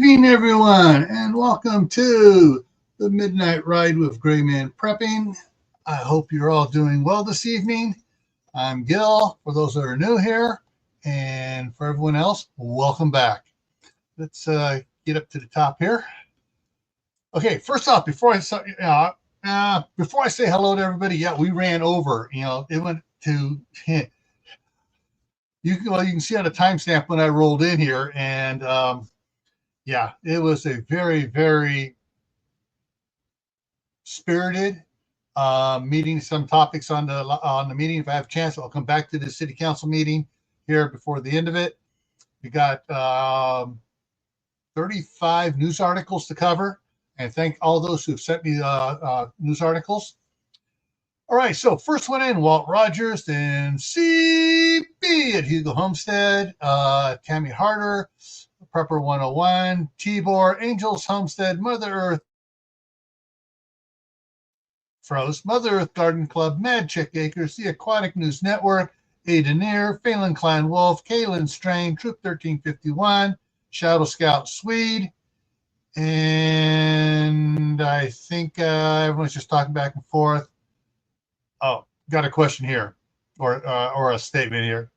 evening, everyone, and welcome to the Midnight Ride with Gray Man Prepping. I hope you're all doing well this evening. I'm Gil, for those that are new here, and for everyone else, welcome back. Let's get up to the top here. Okay, first off, before I say hello to everybody, we ran over. It went to you can see on the timestamp when I rolled in here, and it was a very, very spirited meeting. Some topics on the meeting. If I have a chance, I'll come back to the city council meeting here before the end of it. We got 35 news articles to cover, and thank all those who have sent me news articles. All right, so first one in, Walt Rogers, then CB at Hugo Homestead, Tammy Harder, Prepper 101, Tibor, Angels Homestead, Mother Earth, Frost, Mother Earth Garden Club, Mad Chick Acres, The Aquatic News Network, A. Denier, Phelan Klein Wolf, Kaylin Strain, Troop 1351, Shadow Scout Swede, and I think everyone's just talking back and forth. Oh, got a question here, or a statement here.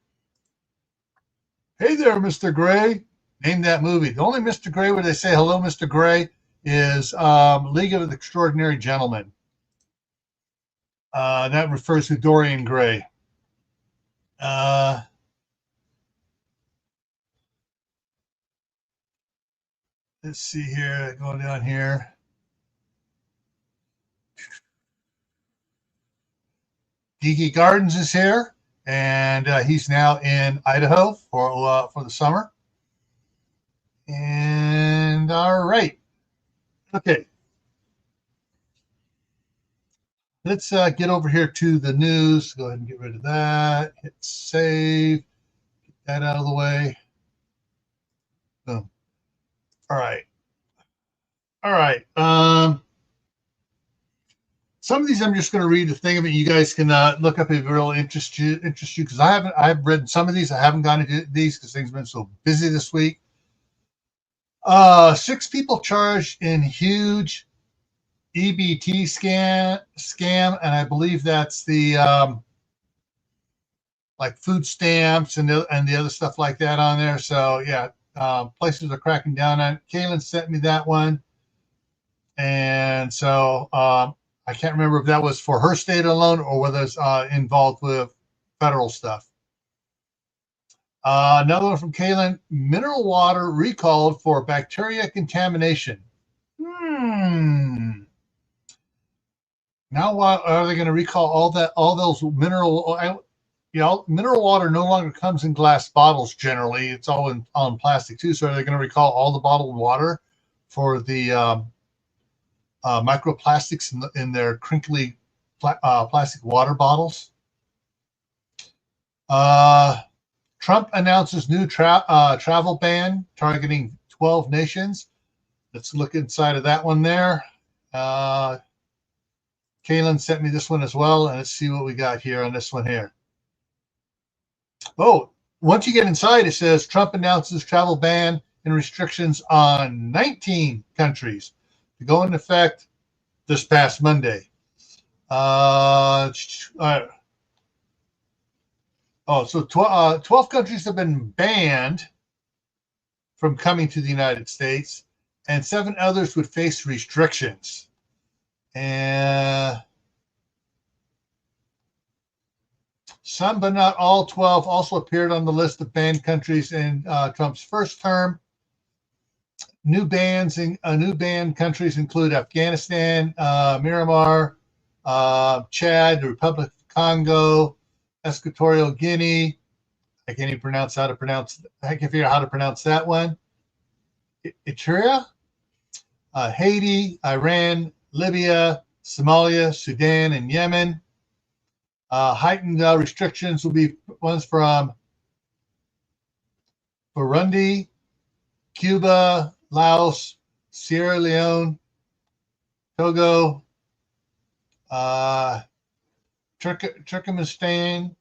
Hey there, Mr. Gray. Name that movie. The only Mr. Gray where they say hello, Mr. Gray, is League of the Extraordinary Gentlemen. That refers to Dorian Gray. Let's see here, going down here. Geeky Gardens is here, and he's now in Idaho for the summer. And all right, okay. Let's get over here to the news. Go ahead and get rid of that. Hit save. Get that out of the way. Boom. All right. Some of these I'm just going to read the thing of it. You guys can look up if it really interests you because I've read some of these. I haven't gone into these because things have been so busy this week. 6 people charged in huge EBT scam, and I believe that's the like food stamps and the other stuff like that on there. So places are cracking down on it. Kaylin sent me that one, and so I can't remember if that was for her state alone or whether it's involved with federal stuff. Another one from Kaylin: mineral water recalled for bacteria contamination. Now, why are they going to recall all those mineral? Mineral water no longer comes in glass bottles. Generally, it's all on plastic too. So, are they going to recall all the bottled water for the microplastics in their crinkly plastic water bottles? Trump announces new travel ban targeting 12 nations. Let's look inside of that one there. Kaylin sent me this one as well, and let's see what we got here on this one here. Oh, once you get inside, it says Trump announces travel ban and restrictions on 19 countries to go into effect this past Monday. So 12 countries have been banned from coming to the United States, and 7 others would face restrictions. And some, but not all 12, also appeared on the list of banned countries in Trump's first term. New banned countries include Afghanistan, Myanmar, Chad, the Republic of Congo, Equatorial Guinea. I can't even pronounce I can figure out how to pronounce that one. Eritrea, Haiti, Iran, Libya, Somalia, Sudan, and Yemen. Heightened restrictions will be ones from Burundi, Cuba, Laos, Sierra Leone, Togo, Turkmenistan,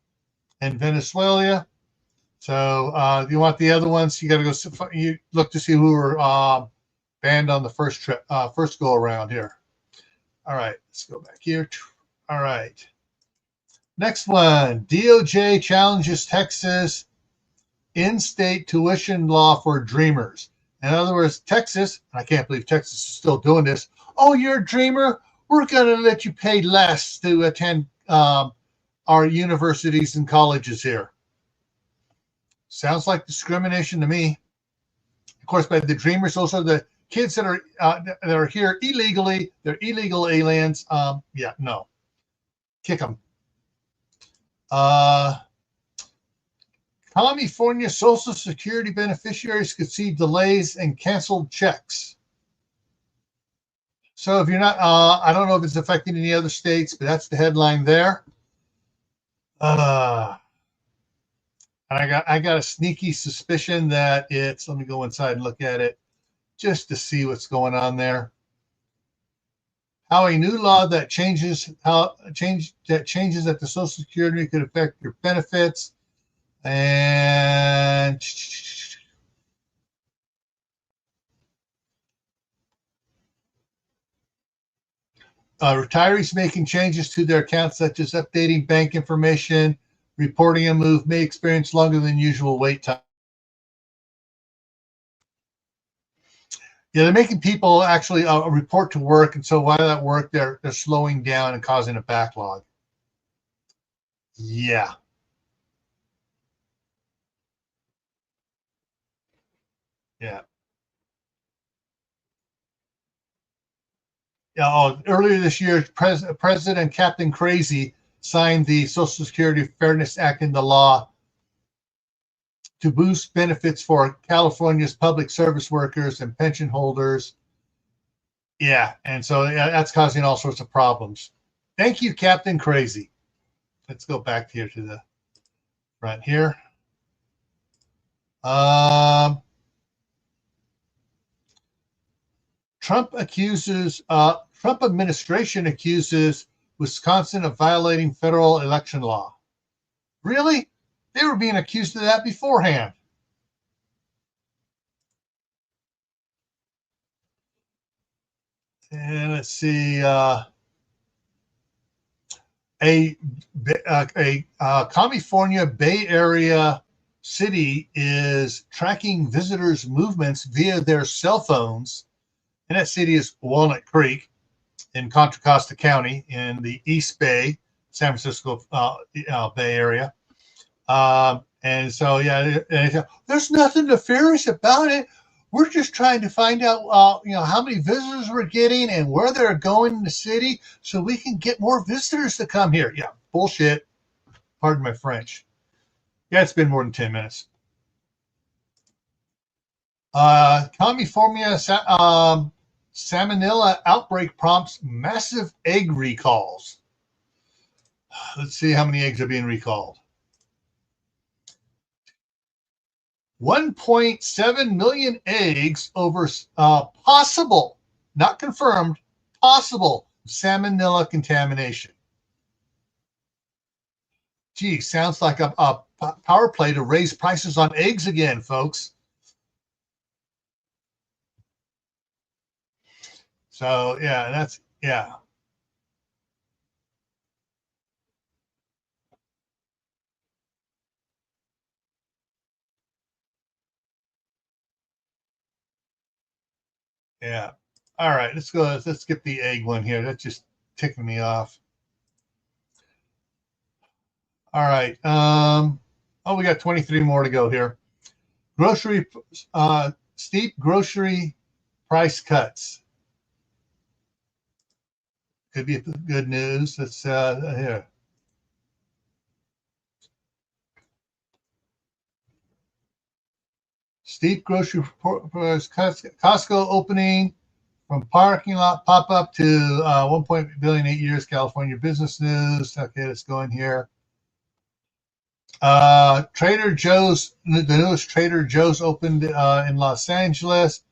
and Venezuela. So you want the other ones, you got to go. You look to see who are banned on the first trip, first go around here. All right, let's go back here. All right. Next one, DOJ challenges Texas in-state tuition law for dreamers. In other words, Texas, I can't believe Texas is still doing this. Oh, you're a dreamer? We're going to let you pay less to attend our universities and colleges here. Sounds like discrimination to me. Of course, by the dreamers, those are the kids that are here illegally. They're illegal aliens. Yeah, no. Kick them. Commiefornia Social Security beneficiaries could see delays and canceled checks. So if you're not, I don't know if it's affecting any other states, but that's the headline there. And I got a sneaky suspicion that it's. Let me go inside and look at it just to see what's going on there. How a new law that changes at the Social Security could affect your benefits. And retirees making changes to their accounts, such as updating bank information, reporting a move, may experience longer than usual wait time. Yeah, they're making people actually report to work, and so while at work, they're slowing down and causing a backlog. Yeah. Yeah. Earlier this year, President Captain Crazy signed the Social Security Fairness Act into law to boost benefits for California's public service workers and pension holders. Yeah, and so that's causing all sorts of problems. Thank you, Captain Crazy. Let's go back here to the front here. Trump administration accuses Wisconsin of violating federal election law. Really? They were being accused of that beforehand. And let's see, Commiefornia Bay Area city is tracking visitors' movements via their cell phones. And that city is Walnut Creek in Contra Costa County in the East Bay, San Francisco Bay Area. And so, yeah, there's nothing nefarious about it. We're just trying to find out, how many visitors we're getting and where they're going in the city so we can get more visitors to come here. Yeah, bullshit. Pardon my French. Yeah, it's been more than 10 minutes. Commiefornia salmonella outbreak prompts massive egg recalls. Let's see how many eggs are being recalled. 1.7 million eggs over possible, not confirmed, possible salmonella contamination. Gee, sounds like a power play to raise prices on eggs again, folks. So, yeah, that's, yeah. Yeah. All right, let's go. Let's skip the egg one here. That's just ticking me off. All right. We got 23 more to go here. Steep grocery price cuts. Could be good news. Let's here. Steep grocery price cuts. Costco opening from parking lot pop up to 1 billion 8 years. California business news. Okay, let's go in here. Trader Joe's, the newest Trader Joe's opened in Los Angeles,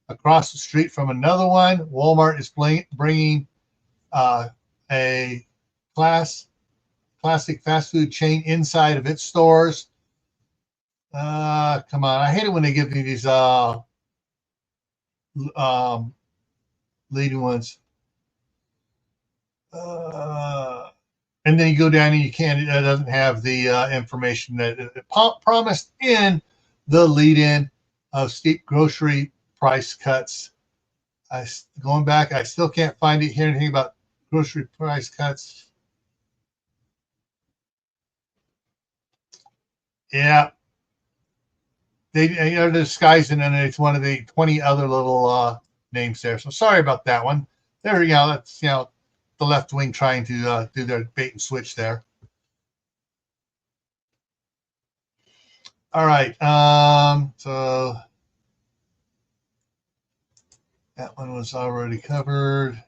across the street from another one. Walmart is bringing a classic fast food chain inside of its stores. Come on, I hate it when they give me these um, leading ones. And then you go down and you can't. It doesn't have the information that it promised in the lead-in of steep grocery price cuts. Going back, I still can't find it. Hear anything about grocery price cuts? Yeah, they're disguising it, and it's one of the 20 other little names there. So sorry about that one. There we go. That's the left wing trying to do their bait and switch there. All right. So that one was already covered.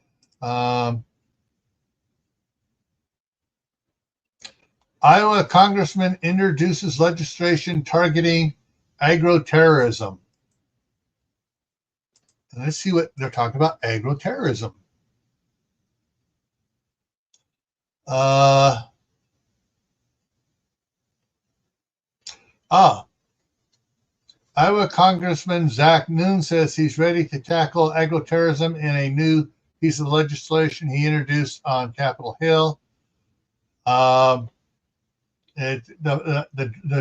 Iowa congressman introduces legislation targeting agro-terrorism. And let's see what they're talking about. Agro-terrorism. Iowa Congressman Zach Noon says he's ready to tackle agro-terrorism in a new piece of legislation he introduced on Capitol Hill. The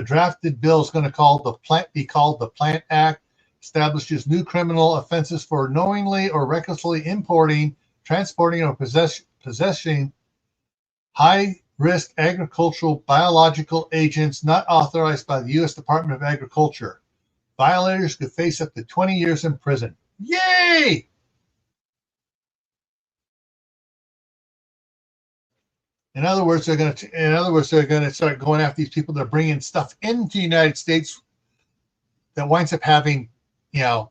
drafted bill is going to be called the Plant Act. Establishes new criminal offenses for knowingly or recklessly importing, transporting, or possessing high-risk agricultural biological agents not authorized by the U.S. Department of Agriculture. Violators could face up to 20 years in prison. Yay! In other words, they're going to start going after these people that are bringing stuff into the United States that winds up having, invasive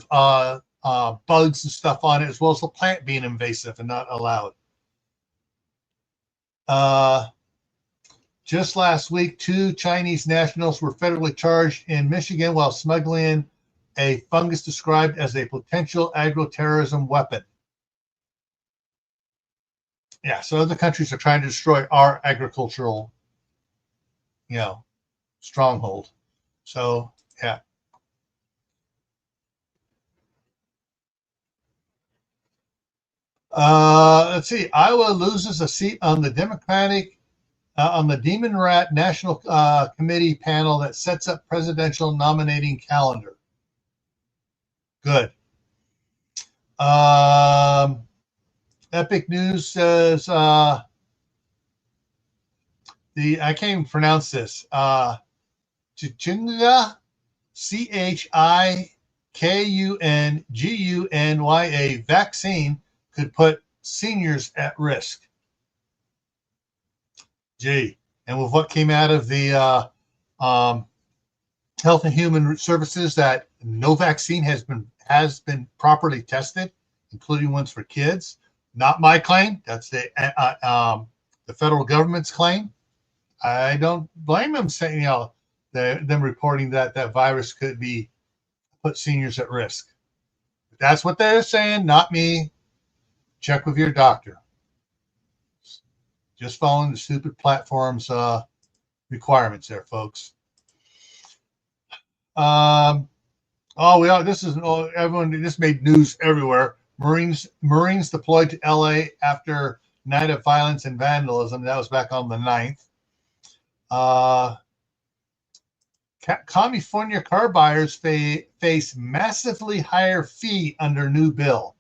bugs and stuff on it, as well as the plant being invasive and not allowed. Just last week, 2 Chinese nationals were federally charged in Michigan while smuggling a fungus described as a potential agro-terrorism weapon. Yeah, so other countries are trying to destroy our agricultural, stronghold. So, yeah. Let's see. Iowa loses a seat on the on the Demon Rat National Committee panel that sets up presidential nominating calendar. Good. Epic News says I can't even pronounce this. Chichinga, CHIKUNGUNYA vaccine could put seniors at risk. Gee, and with what came out of the Health and Human Services, that no vaccine has been properly tested, including ones for kids. Not my claim. That's the federal government's claim. I don't blame them saying, them reporting that virus could put seniors at risk. But that's what they're saying, not me. Check with your doctor. Just following the stupid platform's requirements there, folks. This made news everywhere. Marines deployed to LA after night of violence and vandalism. That was back on the 9th. Commiefornia car buyers face massively higher fee under new bill.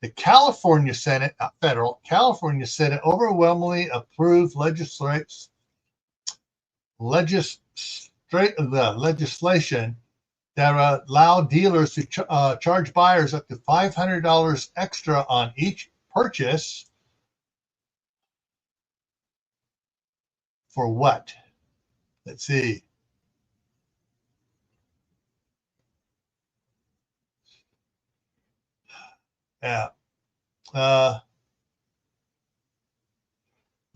The California Senate, not federal, California Senate overwhelmingly approved legislation that allowed dealers to charge buyers up to $500 extra on each purchase. For what? Let's see. Yeah. The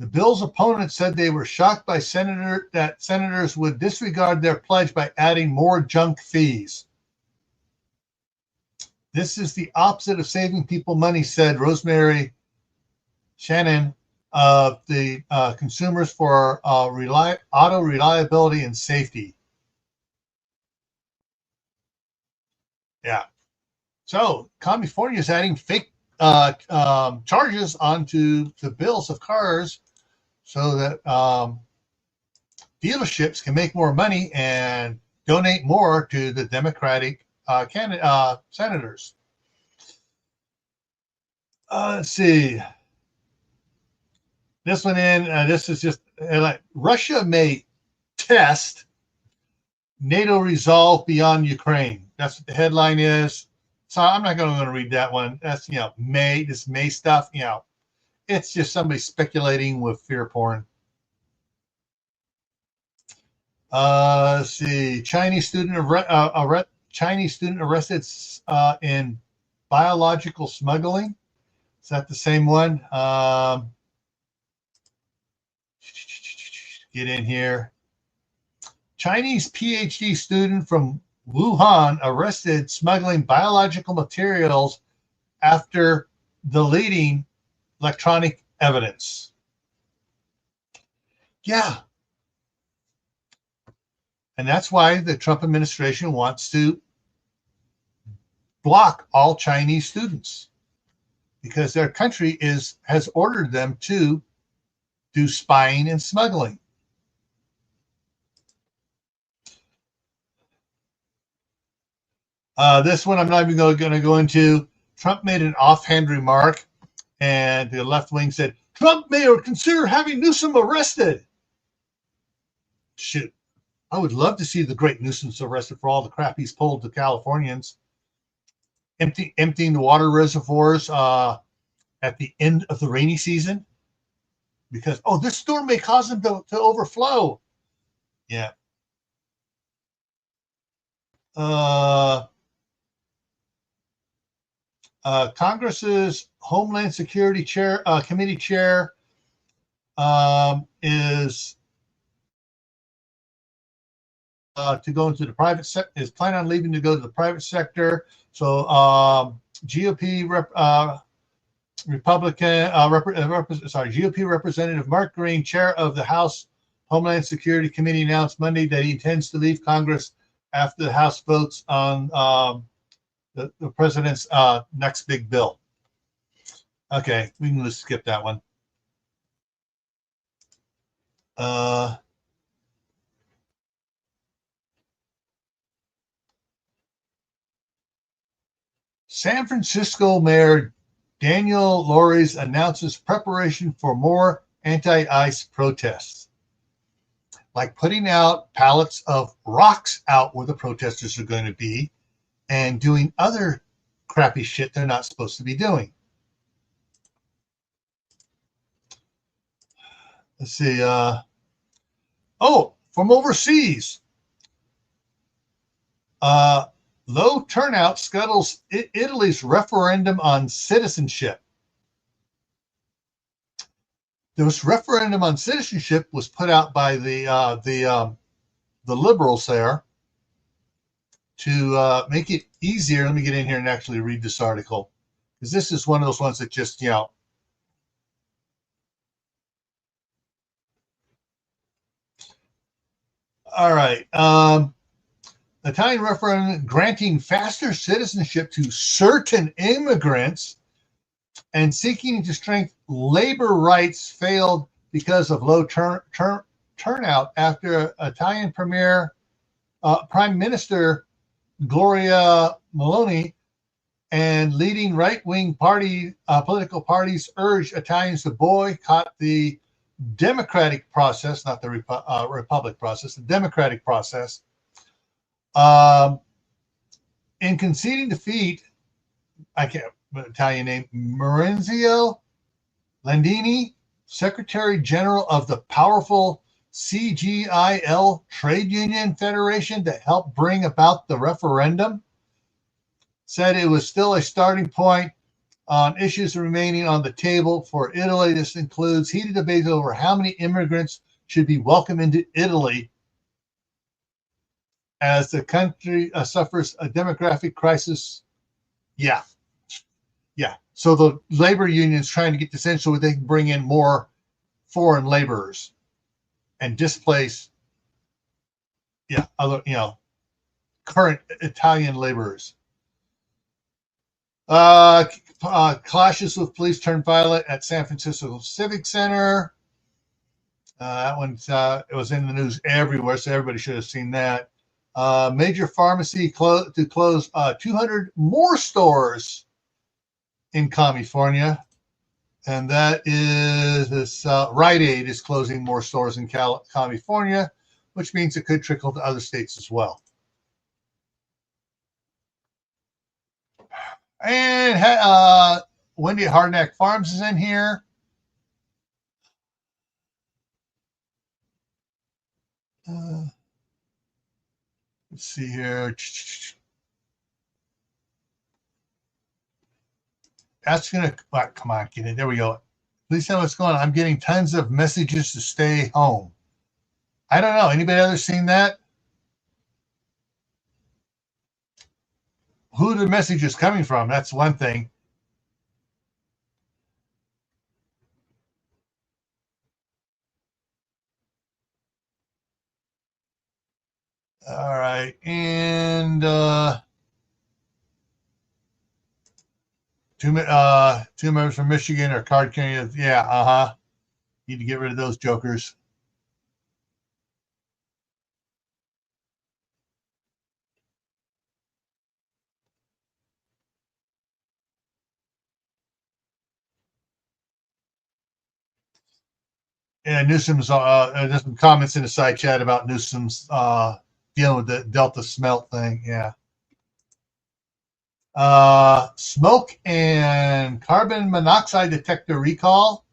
bill's opponents said they were shocked by that senators would disregard their pledge by adding more junk fees. This is the opposite of saving people money, said Rosemary Shannon of the Consumers for Auto Reliability and Safety. Yeah. So Commiefornia is adding fake charges onto the bills of cars so that dealerships can make more money and donate more to the Democratic senators. Let's see. This one in. This is just like Russia may test NATO resolve beyond Ukraine. That's what the headline is. So I'm not going to read that one. That's this May stuff. It's just somebody speculating with fear porn. Let's see. Chinese student arrested in biological smuggling. Is that the same one? Get in here. Chinese PhD student from Wuhan arrested smuggling biological materials after deleting electronic evidence. Yeah. And that's why the Trump administration wants to block all Chinese students, because their country has ordered them to do spying and smuggling. This one I'm not even going to go into. Trump made an offhand remark, and the left wing said, Trump may consider having Newsom arrested. Shoot. I would love to see the great Newsom's arrested for all the crap he's pulled to Californians. Emptying the water reservoirs at the end of the rainy season. Because, this storm may cause them to overflow. Yeah. Congress's Homeland Security Committee chair is to go into the private sector. Is planning on leaving to go to the private sector. So GOP GOP Representative Mark Green, chair of the House Homeland Security Committee, announced Monday that he intends to leave Congress after the House votes on the president's next big bill. Okay, we can just skip that one. San Francisco Mayor Daniel Lores announces preparation for more anti-ICE protests, like putting out pallets of rocks out where the protesters are going to be and doing other crappy shit they're not supposed to be doing. Let's see. From overseas. Low turnout scuttles Italy's referendum on citizenship. This referendum on citizenship was put out by the liberals there to make it easier. Let me get in here and actually read this article, because this is one of those ones that just all right. Italian referendum granting faster citizenship to certain immigrants and seeking to strengthen labor rights failed because of low turnout after Italian Prime Minister Gloria Meloni and leading right-wing political parties urged Italians to boycott the democratic process, not the republic process, the democratic process. In conceding defeat, I can't Italian name, Maurizio Landini, Secretary General of the powerful CGIL Trade Union Federation that helped bring about the referendum, said it was still a starting point on issues remaining on the table for Italy. This includes heated debates over how many immigrants should be welcomed into Italy as the country suffers a demographic crisis. Yeah. So the labor union is trying to get this in so they can bring in more foreign laborers and displace, other, current Italian laborers. Clashes with police turned violent at San Francisco Civic Center. That one's it was in the news everywhere, so everybody should have seen that. Major pharmacy to close 200 more stores in Commiefornia, and that is this Rite Aid is closing more stores in Commiefornia, which means it could trickle to other states as well. And Wendy Hardnack Farms is in here. Let's see here. That's going to, come on, get it. There we go. Please tell me what's going on. I'm getting tons of messages to stay home. I don't know. Anybody ever seen that? Who the message is coming from? That's one thing. All right. And two members from Michigan are card carrying. Yeah, need to get rid of those jokers. Yeah, Newsom's there's some comments in the side chat about Newsom's dealing with the Delta smelt thing. Yeah. Smoke and carbon monoxide detector recall.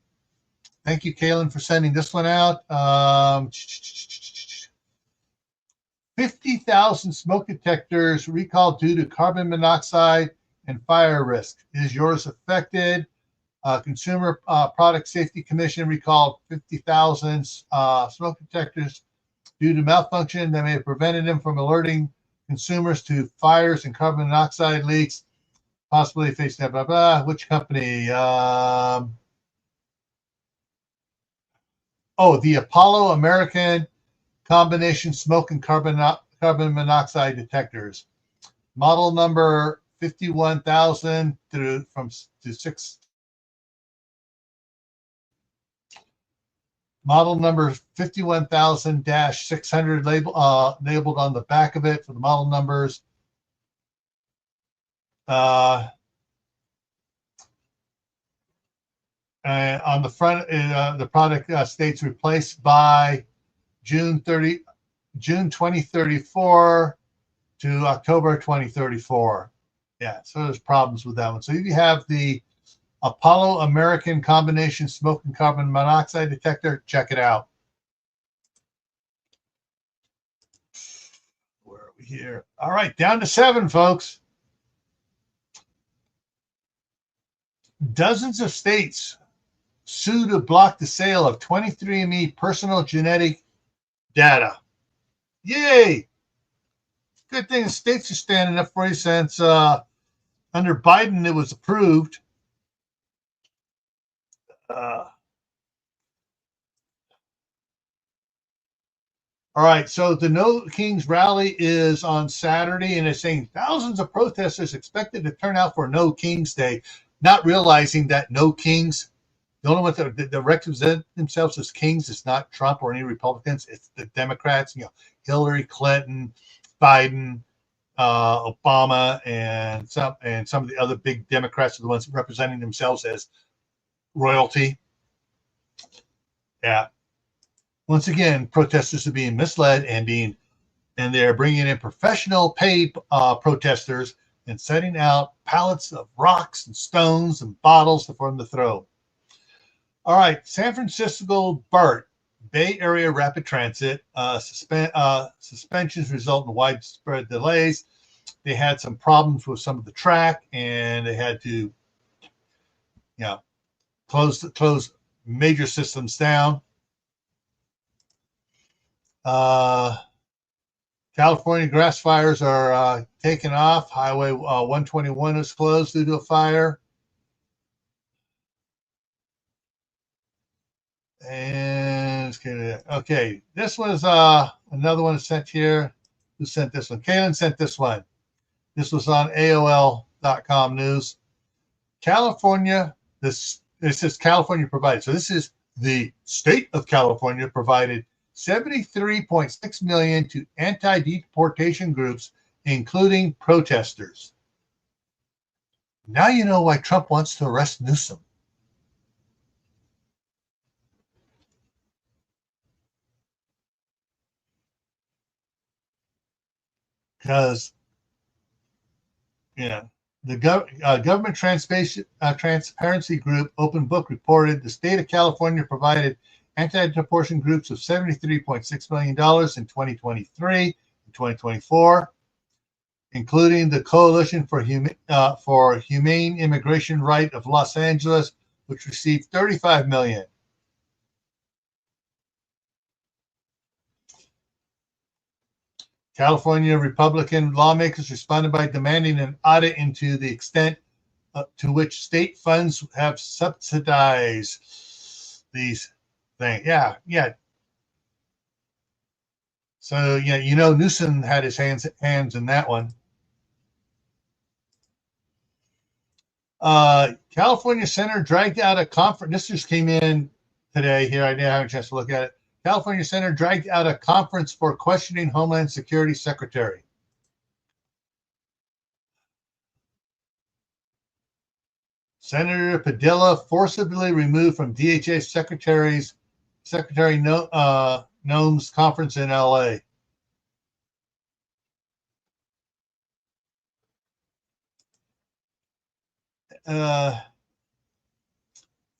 Thank you, Kaylin, for sending this one out. 50,000 smoke detectors recalled due to carbon monoxide and fire risk. Is yours affected? Consumer Product Safety Commission recalled 50,000 smoke detectors due to malfunction that may have prevented them from alerting consumers to fires and carbon monoxide leaks, possibly facing blah, blah, blah. Which company? The Apollo American combination smoke and carbon monoxide detectors. Model number 51,000 to 6. Model number 51,000-600 labeled on the back of it for the model numbers. On the front, the product states replaced by June 2034 to October 2034. Yeah, so there's problems with that one. So if you have the Apollo American combination smoke and carbon monoxide detector, check it out. Where are we here? All right, down to 7, folks. Dozens of states sue to block the sale of 23andMe personal genetic data. Yay! Good thing the states are standing up for you since under Biden it was approved. All right, so the No Kings rally is on Saturday, and it's saying thousands of protesters expected to turn out for No Kings Day, not realizing that No Kings, the only ones that represent themselves as kings is not Trump or any Republicans. It's the Democrats, Hillary Clinton, Biden, Obama, and some of the other big Democrats are the ones representing themselves as royalty. Yeah. Once again, protesters are being misled and they're bringing in professional paid protesters and setting out pallets of rocks and stones and bottles for them to throw. All right, San Francisco BART, Bay Area Rapid Transit, suspensions result in widespread delays. They had some problems with some of the track, and they had to, close major systems down. California grass fires are taking off. Highway 121 is closed due to a fire. And okay, this was another one sent here. Who sent this one? Kaylin sent this one. This was on AOL.com news. California, this is California provided. So this is the state of California provided 73.6 million to anti-deportation groups, including protesters. Now you know why Trump wants to arrest Newsom. Because, yeah, the government transparency group Open Book reported the state of California provided anti-deportation groups of $73.6 million in 2023 and 2024, including the Coalition for Humane Immigration Right of Los Angeles, which received $35 million. California Republican lawmakers responded by demanding an audit into the extent to which state funds have subsidized these things. Yeah. So Newsom had his hands in that one. California Senator dragged out a conference. This just came in today. Here, I didn't have a chance to look at it. California Senator dragged out a conference for questioning Homeland Security Secretary. Senator Padilla forcibly removed from DHS Secretary Noem's conference in LA.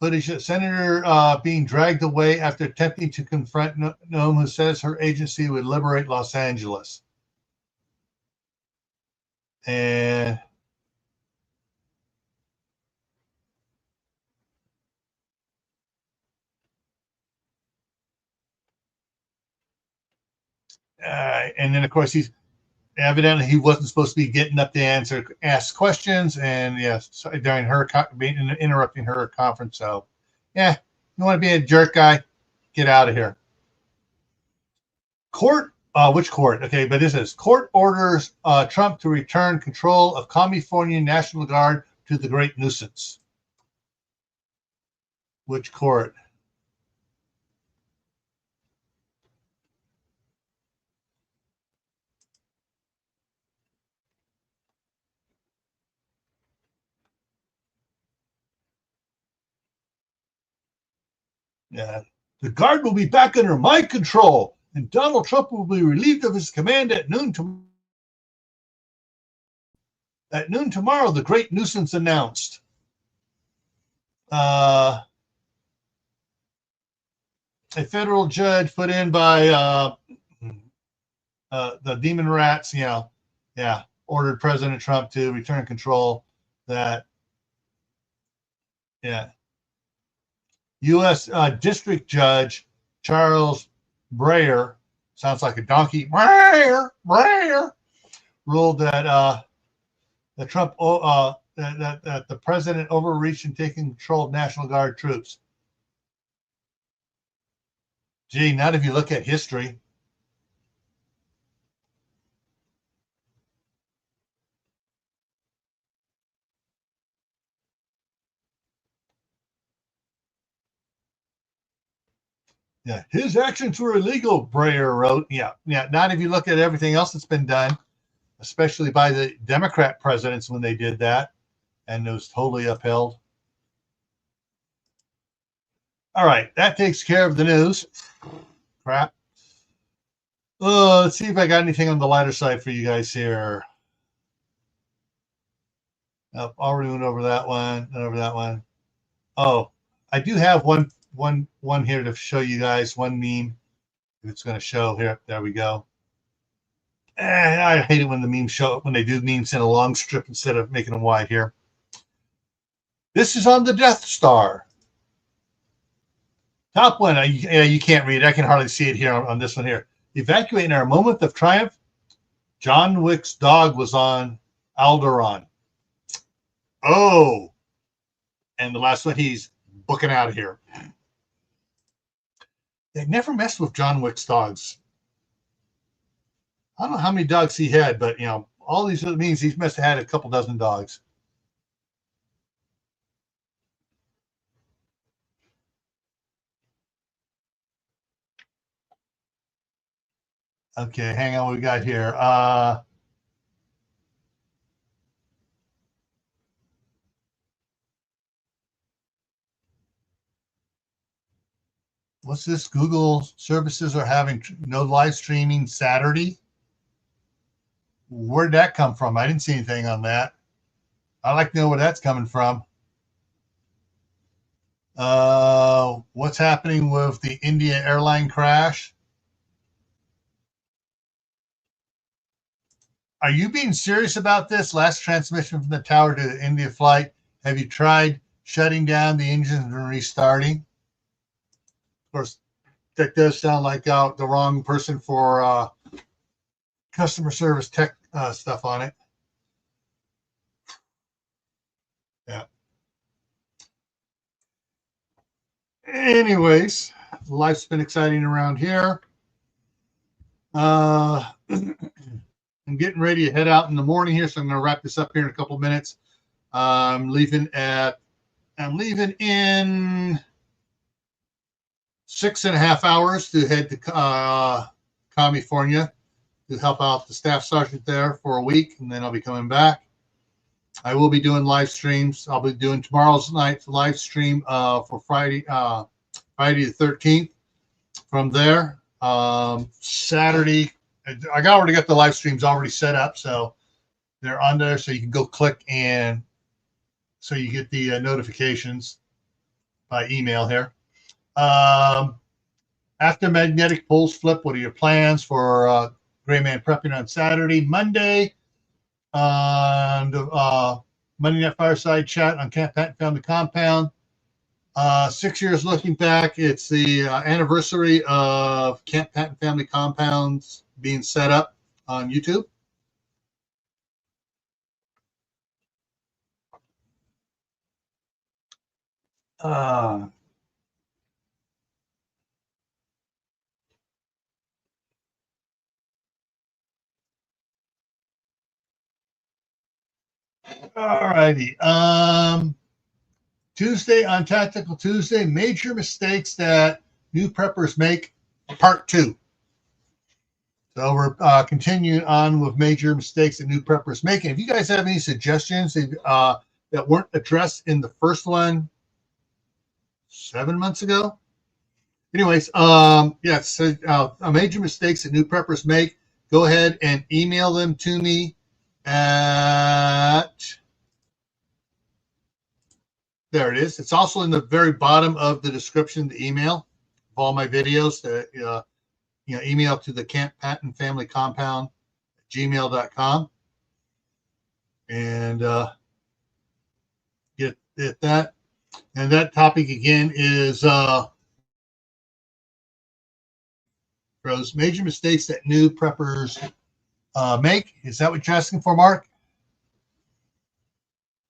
Footage of Senator being dragged away after attempting to confront Noem, who says her agency would liberate Los Angeles. And then, of course, he wasn't supposed to be getting up to ask questions, and during her interrupting her conference. So, you want to be a jerk guy, get out of here. Which court? Okay, but this is court orders Trump to return control of Commiefornia National Guard to the Great Nuisance. Which court? Yeah. The guard will be back under my control, and Donald Trump will be relieved of his command at noon tomorrow. At noon tomorrow, the Great Nuisance announced. A federal judge put in by the Demon Rats, ordered President Trump to return control. U.S. District Judge Charles Breyer, sounds like a donkey, Breyer, ruled that Trump that the president overreached in taking control of National Guard troops. Gee, not if you look at history. Yeah, his actions were illegal, Breyer wrote. Yeah, not if you look at everything else that's been done, especially by the Democrat presidents when they did that, and it was totally upheld. All right, that takes care of the news. Crap. Let's see if I got anything on the lighter side for you guys here. Already went over that one. Oh, I do have one here to show you guys, one meme. It's going to show here. There we go. I hate it when the memes show up, when they do memes in a long strip instead of making them wide here. This is on the Death Star. Top one. You can't read it. I can hardly see it here on this one here. Evacuating our moment of triumph. John Wick's dog was on Alderaan. Oh. And the last one, he's booking out of here. They never messed with John Wick's dogs. I don't know how many dogs he had, but all these means he must have had a couple dozen dogs. Okay, hang on. What we got here? What's this? Google services are having no live streaming Saturday. Where'd that come from? I didn't see anything on that. I'd like to know where that's coming from. What's happening with the India airline crash? Are you being serious about this? Last transmission from the tower to the India flight. Have you tried shutting down the engines and restarting? Of course, that does sound like the wrong person for customer service tech stuff on it. Yeah. Anyways, life's been exciting around here. I'm getting ready to head out in the morning here, so I'm going to wrap this up here in a couple of minutes. I'm leaving in 6.5 hours to head to Commiefornia to help out the staff sergeant there for a week, and then I'll be coming back. I will be doing live streams. I'll be doing tomorrow's night's live stream for Friday the 13th. From there, Saturday, I already got the live streams already set up, so they're on there, so you can go click and so you get the notifications by email here. After magnetic poles flip, what are your plans for Gray Man prepping on Saturday? Monday, on the Monday Night Fireside Chat on Camp Patton Family Compound. 6 years looking back, it's the anniversary of Camp Patton Family Compounds being set up on YouTube. All righty. Tuesday on Tactical Tuesday, major mistakes that new preppers make, part 2. So we're continuing on with major mistakes that new preppers make. And if you guys have any suggestions that weren't addressed in the first one 7 months ago, anyways, yes, major mistakes that new preppers make, go ahead and email them to me at, there it is. It's also in the very bottom of the description, the email of all my videos. Email to the Camp Patton Family Compound at gmail.com and get that. And that topic again is major mistakes that new preppers make. Is that what you're asking for, Mark?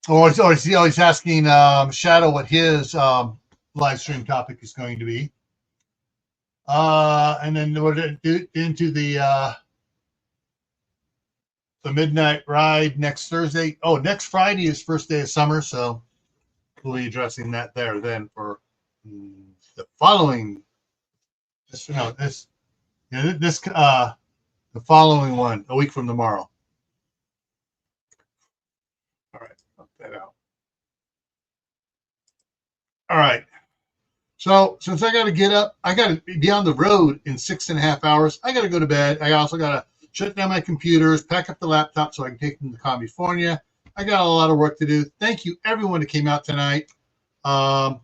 Or he's asking Shadow what his live stream topic is going to be. And then we're into the midnight ride next Thursday. Oh, next Friday is first day of summer, so we'll be addressing that there then for the following. The following one, a week from tomorrow. All right, put that out. All right. So since I got to get up, I got to be on the road in 6.5 hours. I got to go to bed. I also got to shut down my computers, pack up the laptop so I can take them to Commiefornia. I got a lot of work to do. Thank you, everyone that came out tonight. Really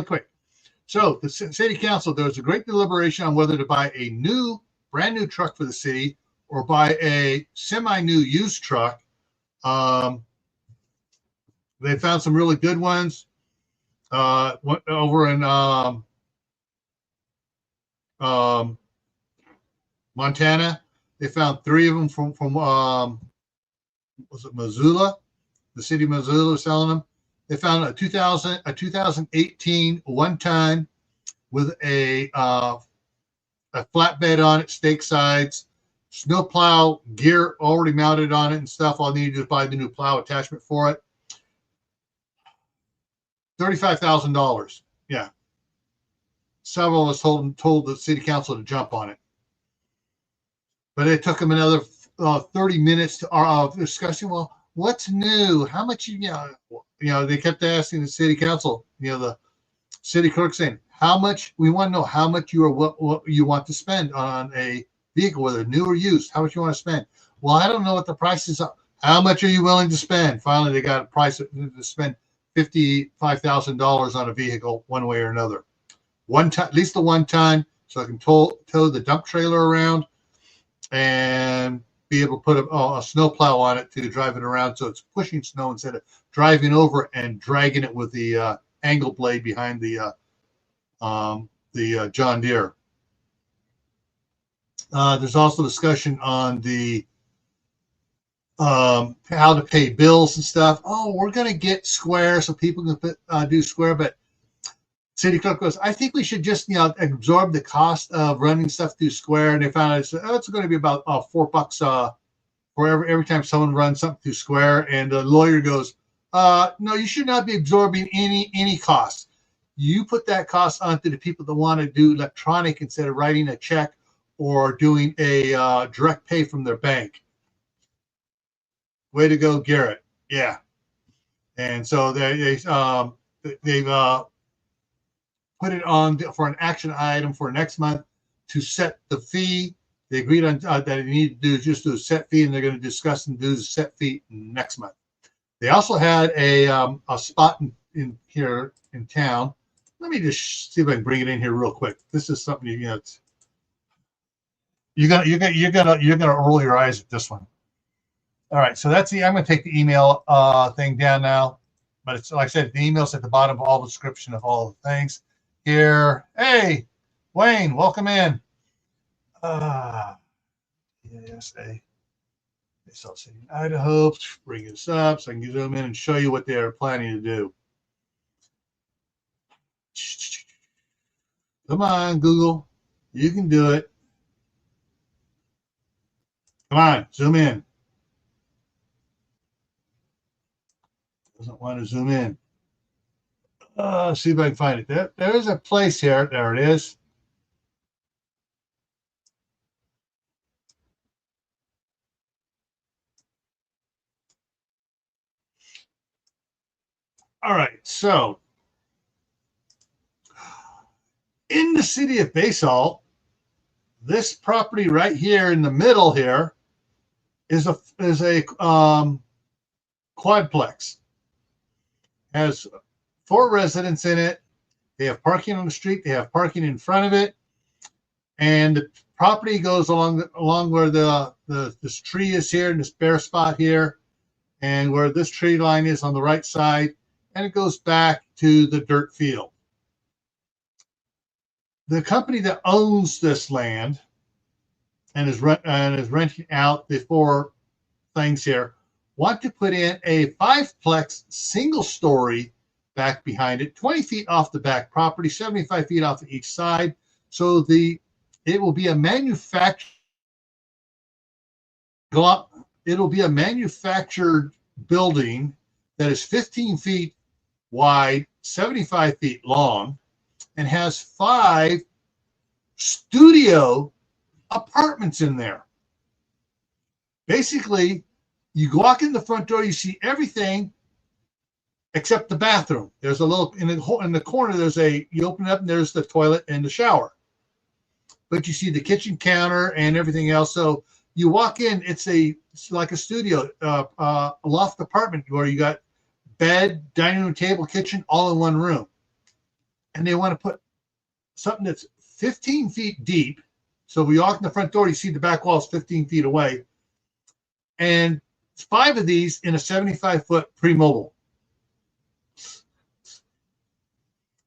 quick. So the city council, there was a great deliberation on whether to buy a brand new truck for the city or buy a semi-new used truck. They found some really good ones over in Montana. They found 3 of them from was it Missoula? The city of Missoula was selling them. They found a 2018 one-ton with a flatbed on it, stake sides, snow plow gear already mounted on it and stuff. All I needed to buy the new plow attachment for it. $35,000. Yeah. several of us told the city council to jump on it. But it took them another 30 minutes to discussing, well, what's new? How much, they kept asking the city council, the city clerk saying, how much, we want to know how much what you want to spend on a vehicle, whether new or used, how much you want to spend. Well, I don't know what the prices are. How much are you willing to spend? Finally, they got a price to spend $55,000 on a vehicle one way or another. One time, at least the one time, so I can tow the dump trailer around and be able to put a snow plow on it to drive it around so it's pushing snow instead of driving over and dragging it with the angle blade behind the John Deere. There's also discussion on the how to pay bills and stuff. Oh, we're going to get Square so people can do Square, but city clerk goes, I think we should just absorb the cost of running stuff through Square. And they found out it's going to be about $4 for every time someone runs something through Square. And the lawyer goes, no, you should not be absorbing any costs. You put that cost onto the people that want to do electronic instead of writing a check or doing a direct pay from their bank. Way to go, Garrett. Yeah. And so they've put it on for an action item for next month to set the fee. They agreed on that they need to do a set fee, and they're going to discuss and do the set fee next month. They also had a spot in here in town. Let me just see if I can bring it in here real quick. This is something you're gonna roll your eyes at this one. All right, so I'm going to take the email thing down now, but it's like I said, the email's at the bottom of all the description of all the things here. Hey, Wayne, welcome in. Yes, Salt City, Idaho. Bring this up so I can zoom in and show you what they're planning to do. Come on, Google, you can do it. Come on, zoom in. Doesn't want to zoom in. See if I can find it. There is a place here. There it is. All right. So in the city of Basalt, this property right here in the middle here is a quadplex. Has 4 residents in it. They have parking on the street. They have parking in front of it, and the property goes along where this tree is here, and this bare spot here, and where this tree line is on the right side, and it goes back to the dirt field. The company that owns this land and is renting out the 4 things here want to put in a 5-plex single-story back behind it, 20 feet off the back property, 75 feet off each side. So it will be a manufactured building that is 15 feet wide, 75 feet long, and has 5 studio apartments in there. Basically, you walk in the front door, you see everything except the bathroom. There's a little in the corner. You open it up and there's the toilet and the shower. But you see the kitchen counter and everything else. So you walk in, it's like a studio, a loft apartment where you got bed, dining room, table, kitchen, all in one room. And they want to put something that's 15 feet deep. So we walk in the front door, you see the back wall is 15 feet away. And 5 of these in a 75-foot pre-mobile.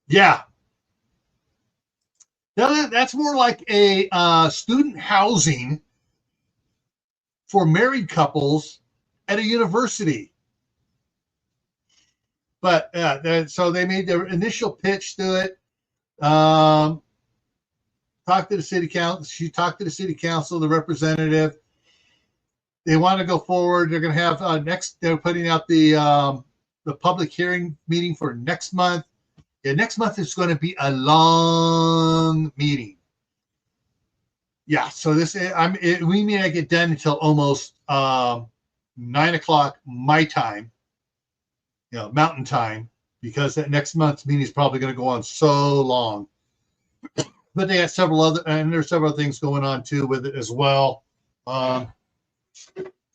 Yeah. Now that's more like a student housing for married couples at a university. But so they made their initial pitch to it. Talked to the city council. She talked to the city council, the representative. They want to go forward. They're going to have they're putting out the public hearing meeting for next month. Yeah, next month is going to be a long meeting. Yeah, so we may not get done until almost 9 o'clock my time, Mountain Time, because that next month's meeting is probably going to go on so long. But they have there's several things going on too with it as well. Hang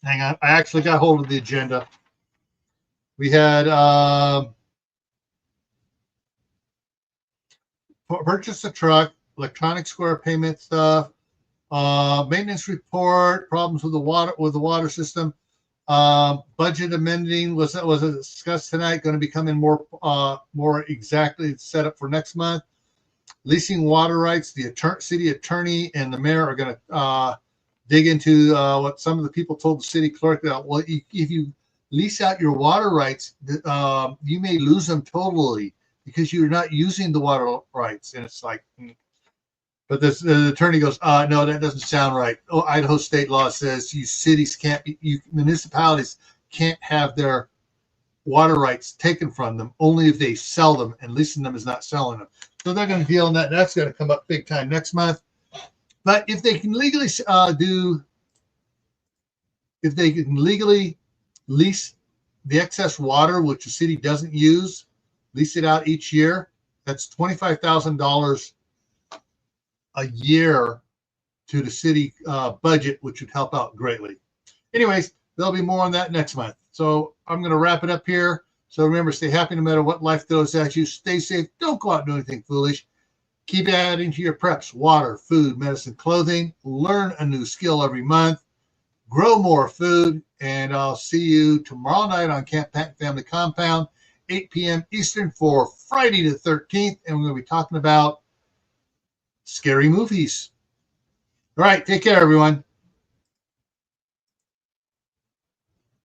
on, I actually got hold of the agenda. We had purchase a truck, electronic square payment stuff, maintenance report, problems with the water system, budget amending was discussed tonight. Going to be coming more exactly set up for next month. Leasing water rights. The city attorney and the mayor are going to dig into what some of the people told the city clerk that, well, if you lease out your water rights, you may lose them totally because you're not using the water rights. And it's like, but the attorney goes, no, that doesn't sound right. Oh, Idaho state law says municipalities can't have their water rights taken from them only if they sell them, and leasing them is not selling them. So they're going to deal in that. That's going to come up big time next month. But if they can legally lease the excess water, which the city doesn't use, lease it out each year, that's $25,000 a year to the city budget, which would help out greatly. Anyways, there'll be more on that next month. So I'm going to wrap it up here. So remember, stay happy no matter what life throws at you. Stay safe. Don't go out and do anything foolish. Keep adding to your preps: water, food, medicine, clothing. Learn a new skill every month. Grow more food. And I'll see you tomorrow night on Camp Patton Family Compound, 8 p.m. Eastern for Friday the 13th. And we're going to be talking about scary movies. All right. Take care, everyone.